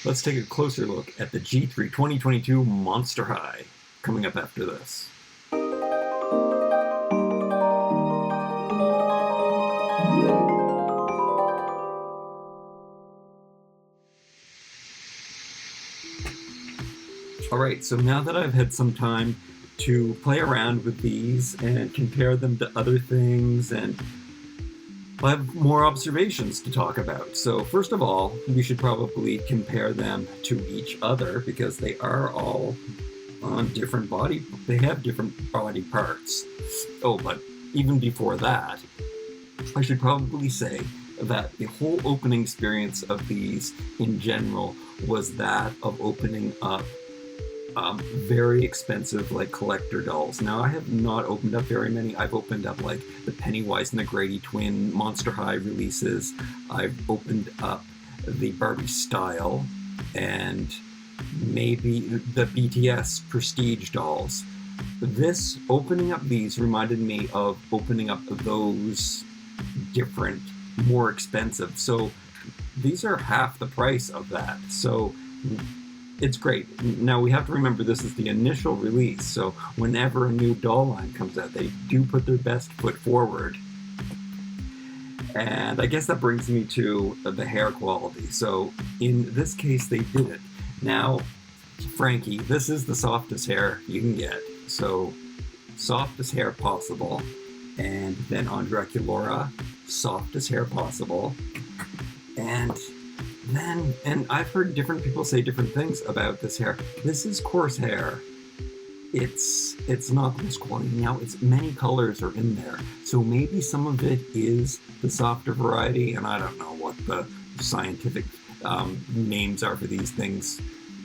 let's take a closer look at the G3 2022 Monster High, coming up after this. Alright, so now that I've had some time to play around with these and compare them to other things, and I have more observations to talk about. So first of all, we should probably compare them to each other because they are all on different they have different body parts. Oh, but even before that, I should probably say that the whole opening experience of these in general was that of opening up very expensive like collector dolls. Now I have not opened up very many. I've opened up like the Pennywise and the Grady Twin Monster High releases. I've opened up the Barbie Style and maybe the BTS Prestige dolls. This opening up these reminded me of opening up those different, more expensive. So these are half the price of that. So it's great. Now we have to remember this is the initial release, so whenever a new doll line comes out, they do put their best foot forward. And I guess that brings me to the hair quality. So in this case, they did it. Now, Frankie, this is the softest hair you can get. So softest hair possible. And then on Draculaura, softest hair possible. And I've heard different people say different things about this hair. This is coarse hair. It's not this quality. Now, it's many colors are in there. So maybe some of it is the softer variety, and I don't know what the scientific names are for these things.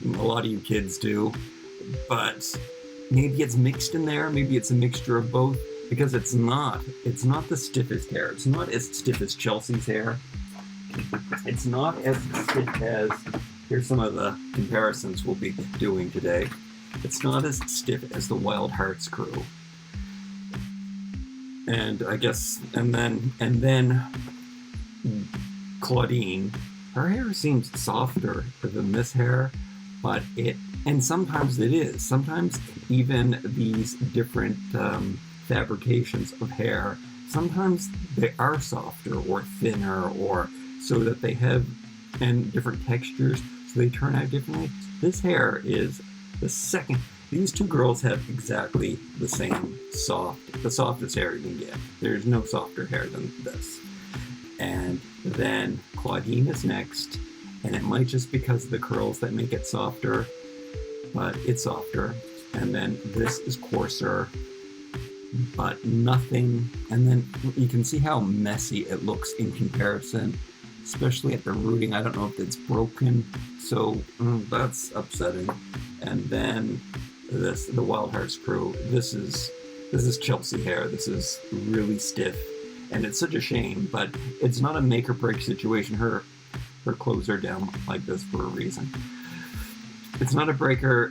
A lot of you kids do. But maybe it's mixed in there. Maybe it's a mixture of both, because it's not the stiffest hair. It's not as stiff as Chelsea's hair. It's not as stiff as, here's some of the comparisons we'll be doing today. It's not as stiff as the Wild Hearts crew. And I guess, and then Clawdeen, her hair seems softer than this hair, but and sometimes it is. Sometimes even these different fabrications of hair, sometimes they are softer or thinner, or so that they have, and different textures, so they turn out differently. This hair is the second. These two girls have exactly the same the softest hair you can get. There's no softer hair than this. And then Clawdeen is next, and it might just because of the curls that make it softer, but it's softer. And then this is coarser, but nothing. And then you can see how messy it looks in comparison, especially at the rooting. I don't know if it's broken, so that's upsetting. And then the Wild Hearts crew, this is Chelsea hair. This is really stiff, and it's such a shame, but it's not a make or break situation. Her clothes are down like this for a reason. It's not a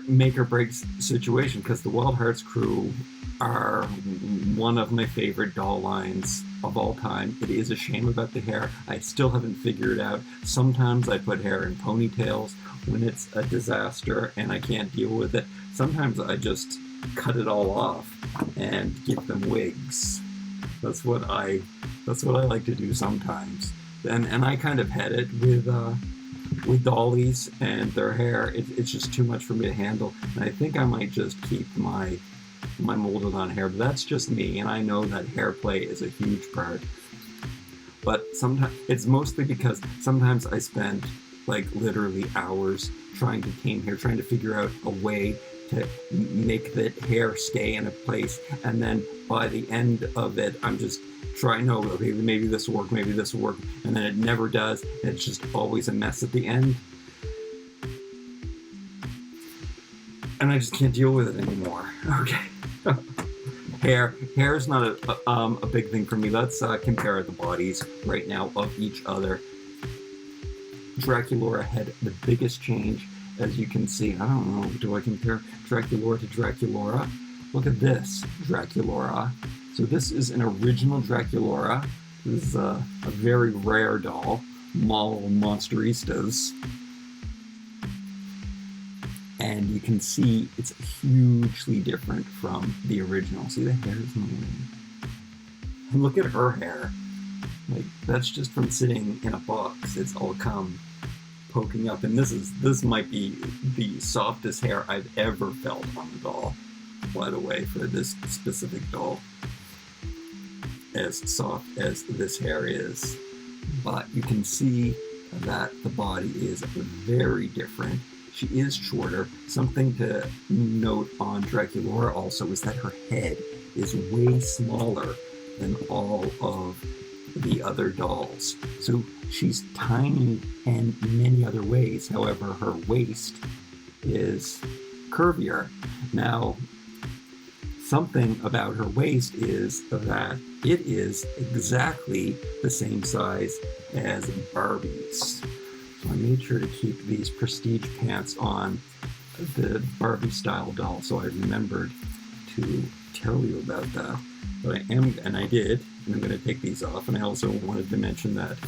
make or break situation, because the Wild Hearts crew are one of my favorite doll lines of all time. It is a shame about the hair. I still haven't figured out. Sometimes I put hair in ponytails when it's a disaster and I can't deal with it. Sometimes I just cut it all off and give them wigs. That's what I like to do sometimes. And I kind of had it with dollies and their hair. It's just too much for me to handle. And I think I might just keep my molded on hair, but that's just me, and I know that hair play is a huge part. But sometimes it's mostly because sometimes I spend like literally hours trying to tame hair, trying to figure out a way to make the hair stay in a place, and then by the end of it I'm just trying, no, okay, maybe this will work, and then it never does, and it's just always a mess at the end. And I just can't deal with it anymore. Okay. Hair is not a big thing for me. Let's compare the bodies right now of each other. Draculaura had the biggest change, as you can see. I don't know, do I compare Draculaura to Draculaura? Look at this, Draculaura. So this is an original Draculaura. This is a very rare doll. Mall Monsteristas. And you can see it's hugely different from the original. See, the hair is moving. And look at her hair. Like, that's just from sitting in a box. It's all come poking up. And this might be the softest hair I've ever felt on a doll, by the way, for this specific doll. As soft as this hair is. But you can see that the body is very different. She is shorter. Something to note on Draculaura also is that her head is way smaller than all of the other dolls. So she's tiny in many other ways. However, her waist is curvier. Now, something about her waist is that it is exactly the same size as Barbie's. So I made sure to keep these prestige pants on the Barbie style doll, so I remembered to tell you about that. But I did, and I'm going to take these off. And I also wanted to mention that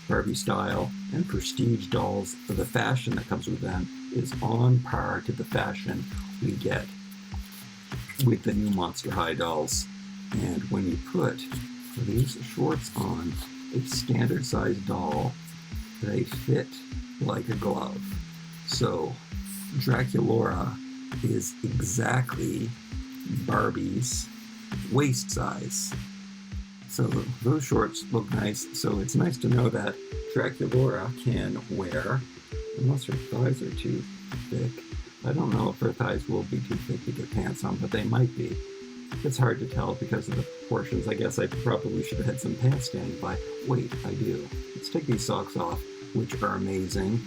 Barbie style and prestige dolls, the fashion that comes with them is on par to the fashion we get with the new Monster High dolls. And when you put these shorts on a standard size doll, they fit like a glove. So Draculaura is exactly Barbie's waist size. So those shorts look nice. So it's nice to know that Draculaura can wear, unless her thighs are too thick. I don't know if her thighs will be too thick to get pants on, but they might be. It's hard to tell because of the proportions. I guess I probably should have had some pants standing by. Wait, I do. Let's take these socks off, which are amazing.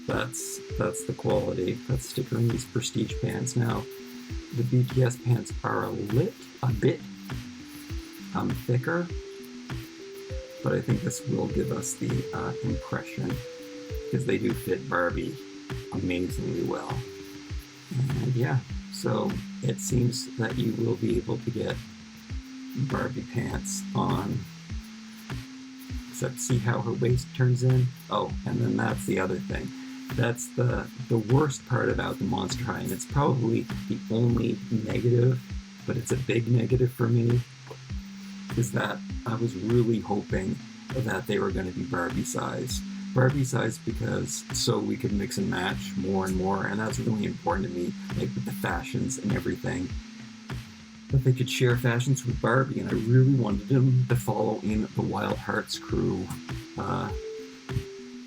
That's the quality. Let's stick on these prestige pants. Now, the BTS pants are a bit thicker, but I think this will give us the impression, because they do fit Barbie amazingly well. And yeah, so it seems that you will be able to get Barbie pants on, except see how her waist turns in. Oh, and then that's the other thing. That's the worst part about the Monster High, and it's probably the only negative, but it's a big negative for me, is that I was really hoping that they were going to be Barbie size. Barbie size because so we could mix and match more and more, and that's really important to me, like with the fashions and everything. That they could share fashions with Barbie, and I really wanted them to follow in the Wild Hearts crew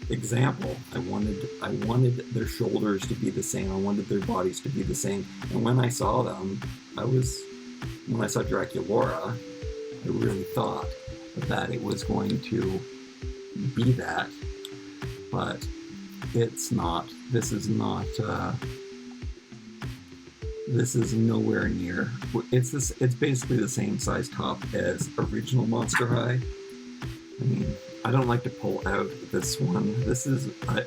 example. I wanted their shoulders to be the same. I wanted their bodies to be the same. And when I saw them, when I saw Draculaura, I really thought that it was going to be that, but it's not. This is nowhere near. It's basically the same size top as original Monster High. I mean, I don't like to pull out this one. This is a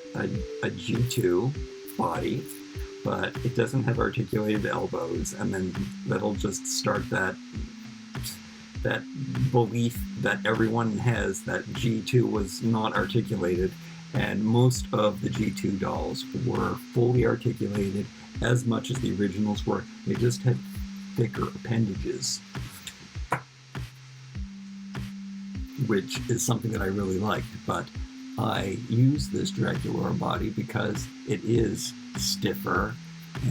G2 body, but it doesn't have articulated elbows, and then that'll just start that belief that everyone has that G2 was not articulated, and most of the G2 dolls were fully articulated as much as the originals were. They just had thicker appendages, which is something that I really liked. But I use this Draculaura body because it is stiffer,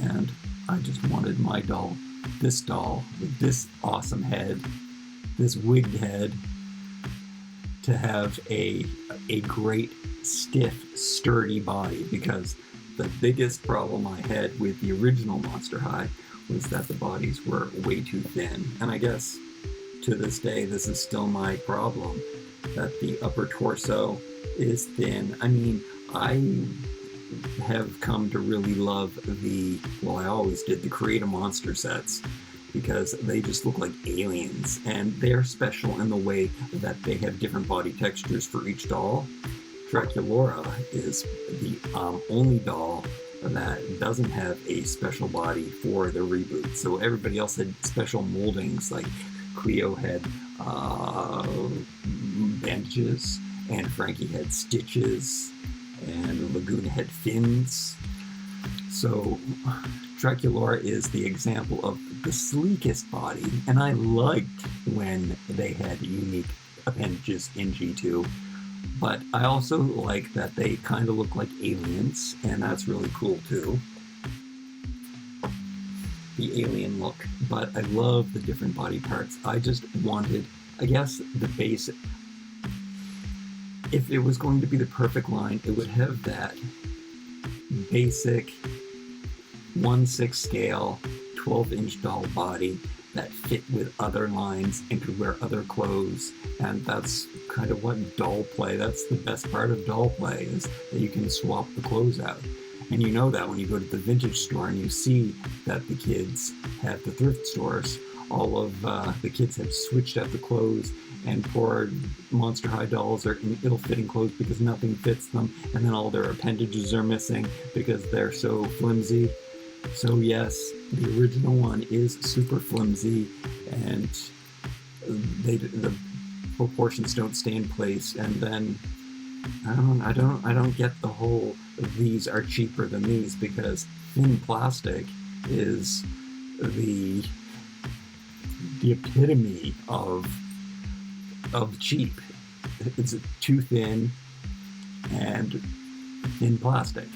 and I just wanted my doll, this doll with this awesome head, this wigged head, to have a great, stiff, sturdy body, because the biggest problem I had with the original Monster High was that the bodies were way too thin. And I guess to this day, this is still my problem, that the upper torso is thin. I mean, I have come to really love I always did, the Creative Monster sets, because they just look like aliens, and they're special in the way that they have different body textures for each doll. Draculaura is the only doll that doesn't have a special body for the reboot. So everybody else had special moldings, like Cleo had bandages, and Frankie had stitches, and Laguna had fins. So Draculaura is the example of the sleekest body, and I liked when they had unique appendages in G2, but I also like that they kind of look like aliens, and that's really cool too. The alien look, but I love the different body parts. I just wanted, I guess, the basic. If it was going to be the perfect line, it would have that basic 1/6 scale, 12-inch doll body that fit with other lines and could wear other clothes. And that's kind of what doll play, that's the best part of doll play, is that you can swap the clothes out. And you know that when you go to the vintage store and you see that the kids have the thrift stores, all of the kids have switched out the clothes, and poor Monster High dolls are in ill-fitting clothes because nothing fits them, and then all their appendages are missing because they're so flimsy. So yes, the original one is super flimsy, and the proportions don't stay in place. And then I don't get the whole these are cheaper than these, because thin plastic is the epitome of cheap. It's too thin and thin plastic.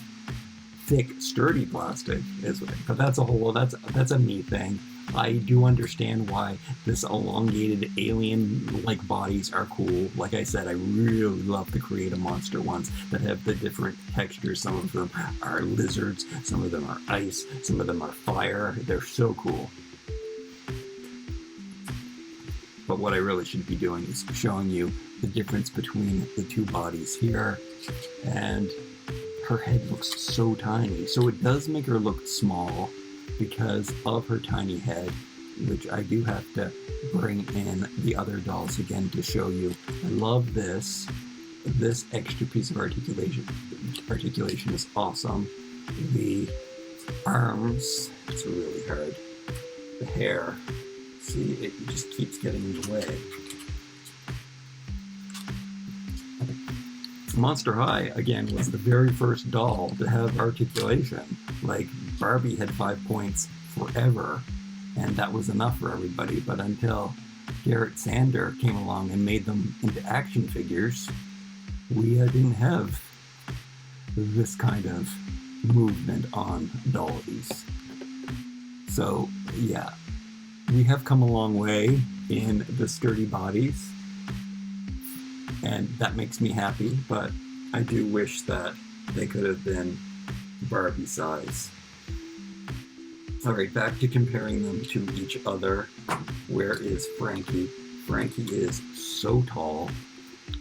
Thick, sturdy plastic is, but that's a me thing. I do understand why this elongated alien-like bodies are cool. Like I said, I really love the Creative Monster ones that have the different textures. Some of them are lizards, some of them are ice, some of them are fire. They're so cool. But what I really should be doing is showing you the difference between the two bodies here. And her head looks so tiny. So it does make her look small because of her tiny head, which I do have to bring in the other dolls again to show you. I love this. This extra piece of articulation is awesome. The arms, it's really hard. The hair, see, it just keeps getting in the way. Monster High, again, was the very first doll to have articulation. Like, Barbie had 5 points forever, and that was enough for everybody. But until Garrett Sander came along and made them into action figures, we didn't have this kind of movement on dollies. So, yeah, we have come a long way in the sturdy bodies, and that makes me happy, but I do wish that they could have been Barbie size. Alright, back to comparing them to each other. Where is Frankie? Frankie is so tall.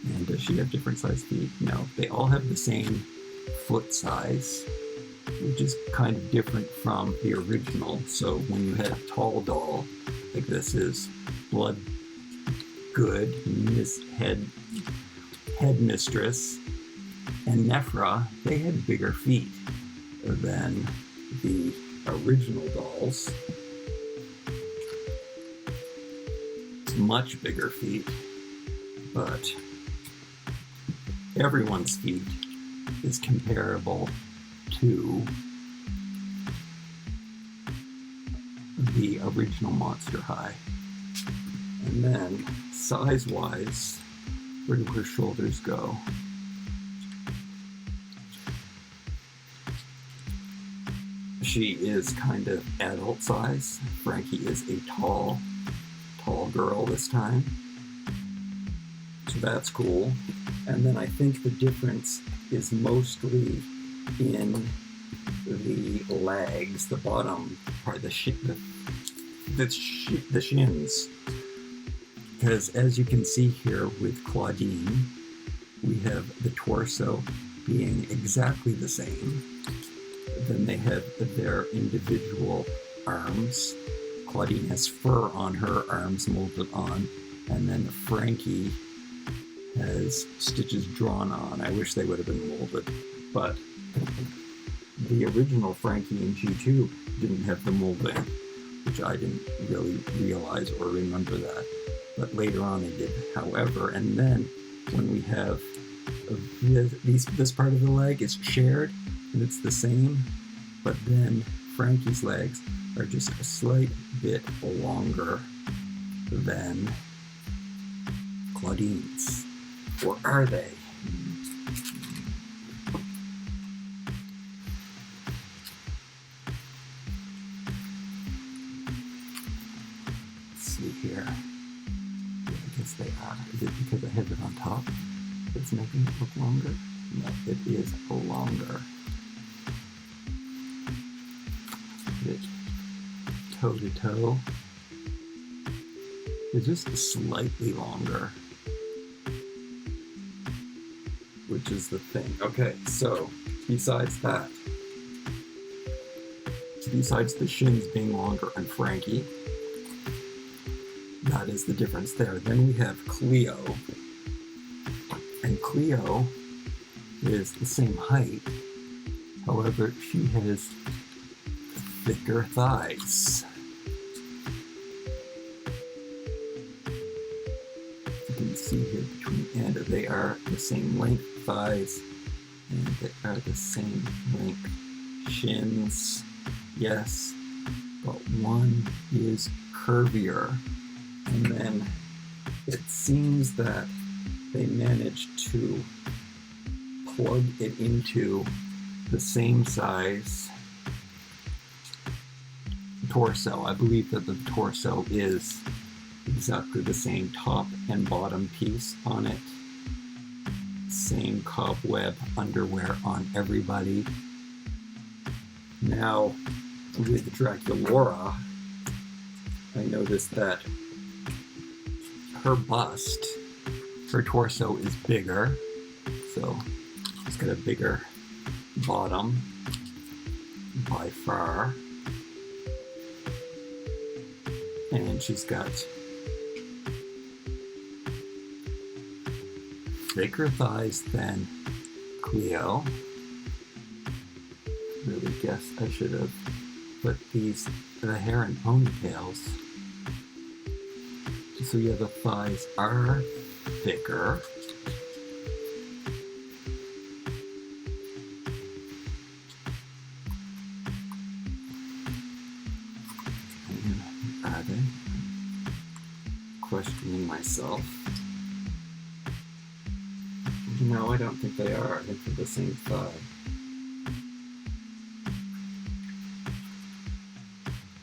And does she have different size feet? No, they all have the same foot size, which is kind of different from the original. So when you had a tall doll, like this is Blood Good, Headmistress, and Nephra, they had bigger feet than the original dolls. Much bigger feet, but everyone's feet is comparable to the original Monster High. And then, size-wise, where do her shoulders go? She is kind of adult size. Frankie is a tall girl this time. So that's cool. And then I think the difference is mostly in the legs, the bottom part, the shins. Because as you can see here with Clawdeen, we have the torso being exactly the same. Then they have their individual arms. Clawdeen has fur on her arms molded on, and then Frankie has stitches drawn on. I wish they would have been molded, but the original Frankie in G2 didn't have the molding, which I didn't really realize or remember that. But later on they did, however. And then when we have this part of the leg is shared, and it's the same, but then Frankie's legs are just a slight bit longer than Clawdeen's. Or are they? Let's see here. Yeah, I guess they are. Is it because I have it on top that's making it look longer? No, it is longer. It's toe to toe. It's just slightly longer, which is the thing. Okay, so besides that, besides the shins being longer on Frankie, that is the difference there. Then we have Cleo, and Cleo is the same height. However, she has thicker thighs. You can see here between, and they are the same length thighs, and they are the same length shins. Yes, but one is curvier. And then it seems that they managed to plug it into the same size torso. I believe that the torso is exactly the same top and bottom piece on it. Same cobweb underwear on everybody. Now, with Draculaura, I noticed that her bust, her torso is bigger, so she's got a bigger bottom by far, and she's got thicker thighs than Cleo. Really guess I should have put the hair in ponytails. So yeah, the thighs are thicker. Are they? Questioning myself. No, I don't think they are. I think they're the same thigh.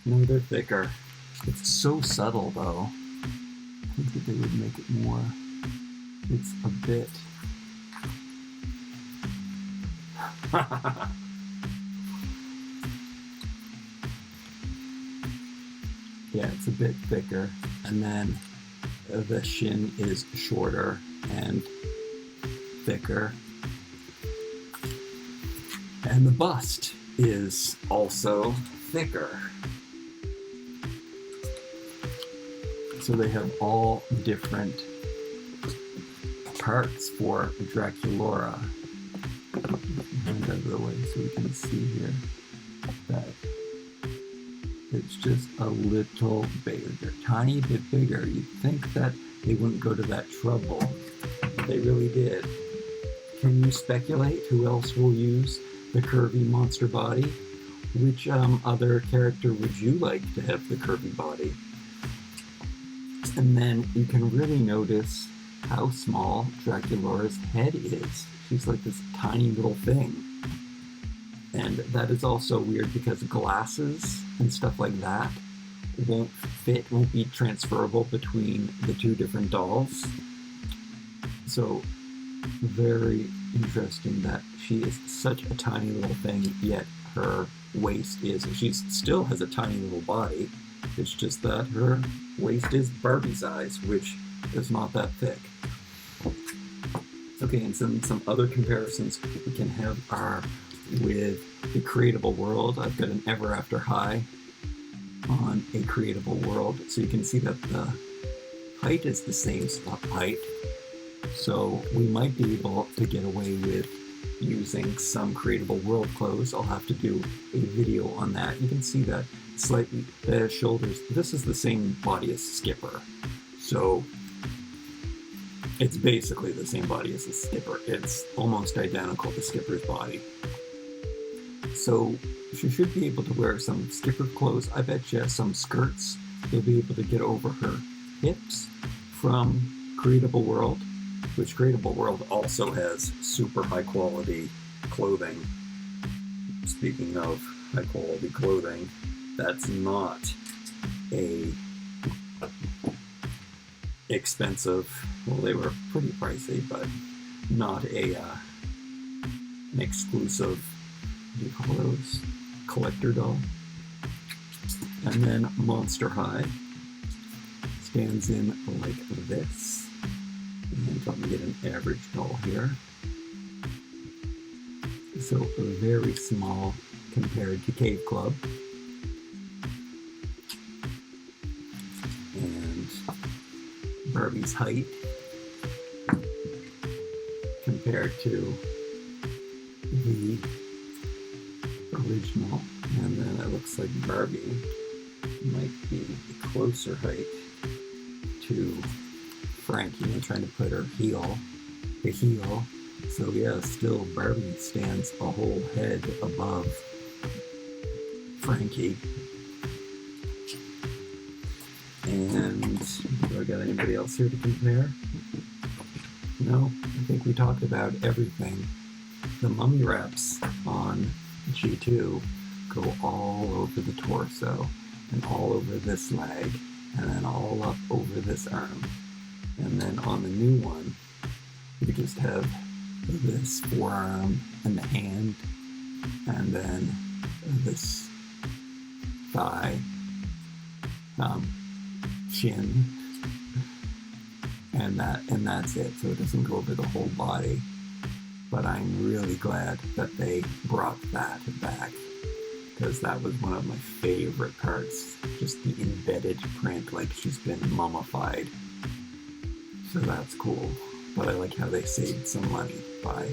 No, they're thicker. It's so subtle though. I think that they would make it more. It's a bit. Yeah, it's a bit thicker. And then the shin is shorter and thicker. And the bust is also thicker. So they have all different parts for Draculaura. Hand out of the way so we can see here that it's just a little bigger, tiny bit bigger. You'd think that they wouldn't go to that trouble. They really did. Can you speculate who else will use the curvy monster body? Which other character would you like to have the curvy body? And then you can really notice how small Draculaura's head is. She's like this tiny little thing. And that is also weird because glasses and stuff like that won't be transferable between the two different dolls. So very interesting that she is such a tiny little thing, yet her waist she still has a tiny little body. It's just that her waist is Barbie size, which is not that thick. Okay, and some other comparisons we can have are with the Creatable World. I've got an Ever After High on a Creatable World, so you can see that the height is the same height. So we might be able to get away with using some Creatable World clothes. I'll have to do a video on that. You can see that slightly the shoulders. This is the same body as Skipper, so it's basically the same body as the Skipper. It's almost identical to Skipper's body. So she should be able to wear some sticker clothes. I bet you some skirts. You'll be able to get over her hips from Creatable World, which Creatable World also has super high quality clothing. Speaking of high quality clothing, that's not a expensive, well, they were pretty pricey, but not an exclusive, what do you call those, collector doll. And then Monster High stands in like this. And let me get an average doll here. So very small compared to Cave Club. And Barbie's height compared to the original. And then it looks like Barbie might be a closer height to Frankie. I'm trying to put her the heel. So yeah, still Barbie stands a whole head above Frankie. And do I got anybody else here to compare? No, I think we talked about everything. The mummy wraps on G2 go all over the torso and all over this leg and then all up over this arm. And then on the new one, we just have this forearm and the hand, and then this thigh, chin, and that's it. So it doesn't go over the whole body. But I'm really glad that they brought that back, because that was one of my favorite parts, just the embedded print, like she's been mummified. So that's cool. But I like how they saved some money by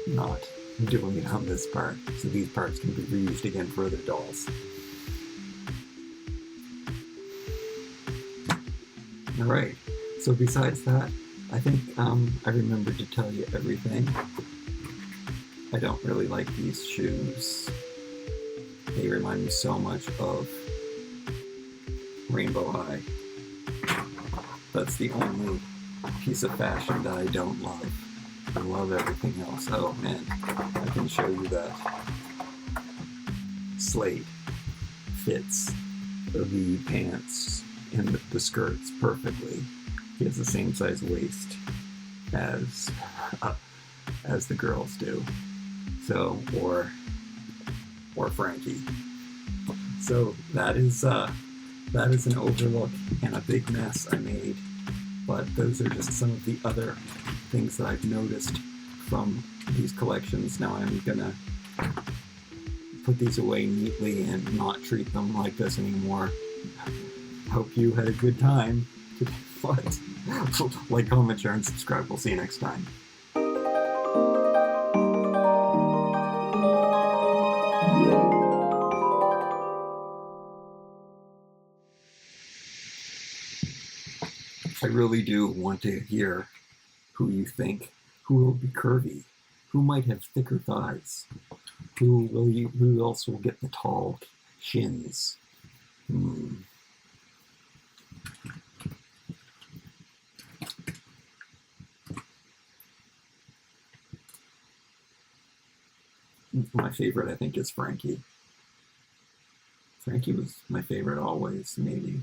not doing it on this part. So these parts can be reused again for other dolls. Alright, so besides that, I think I remembered to tell you everything. I don't really like these shoes. They remind me so much of Rainbow High. That's the only piece of fashion that I don't love. I love everything else. Oh man, I can show you that Slate fits the pants and the skirts perfectly. He has the same size waist as the girls do. So, or Frankie. So that is an overlook and a big mess I made. But those are just some of the other things that I've noticed from these collections. Now I'm gonna put these away neatly and not treat them like this anymore. Hope you had a good time. But like, comment, share, and subscribe. We'll see you next time. I really do want to hear who you think, who will be curvy, who might have thicker thighs, who else will get the tall shins. My favorite, I think, is Frankie. Frankie was my favorite always, maybe.